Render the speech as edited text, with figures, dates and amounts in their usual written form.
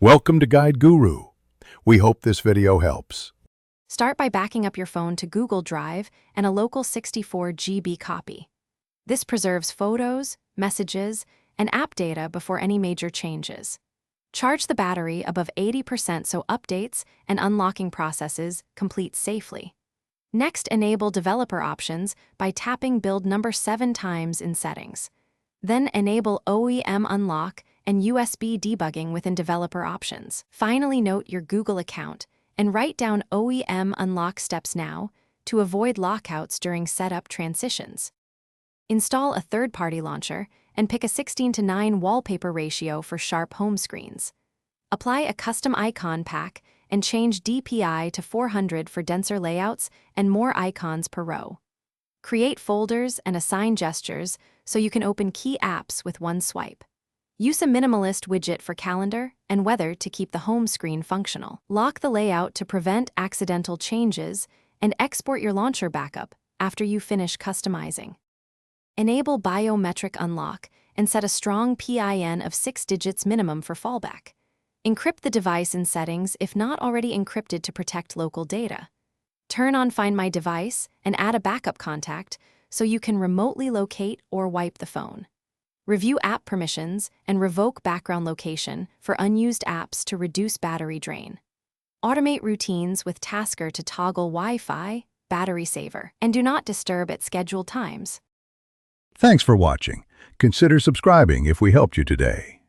Welcome to Guide Guru. We hope this video helps. Start by backing up your phone to Google Drive and a local 64 GB copy. This preserves photos, messages, and app data before any major changes. Charge the battery above 80% so updates and unlocking processes complete safely. Next, enable developer options by tapping build number 7 times in settings. Then enable OEM unlock and USB debugging within developer options. Finally, note your Google account and write down OEM unlock steps now to avoid lockouts during setup transitions. Install a third-party launcher and pick a 16:9 wallpaper ratio for sharp home screens. Apply a custom icon pack and change DPI to 400 for denser layouts and more icons per row. Create folders and assign gestures so you can open key apps with one swipe. Use a minimalist widget for calendar and weather to keep the home screen functional. Lock the layout to prevent accidental changes and export your launcher backup after you finish customizing. Enable biometric unlock and set a strong PIN of 6 digits minimum for fallback. Encrypt the device in settings if not already encrypted to protect local data. Turn on Find My Device and add a backup contact so you can remotely locate or wipe the phone. Review app permissions and revoke background location for unused apps to reduce battery drain. Automate routines with Tasker to toggle Wi-Fi, battery saver, and do not disturb at scheduled times. Thanks for watching. Consider subscribing if we helped you today.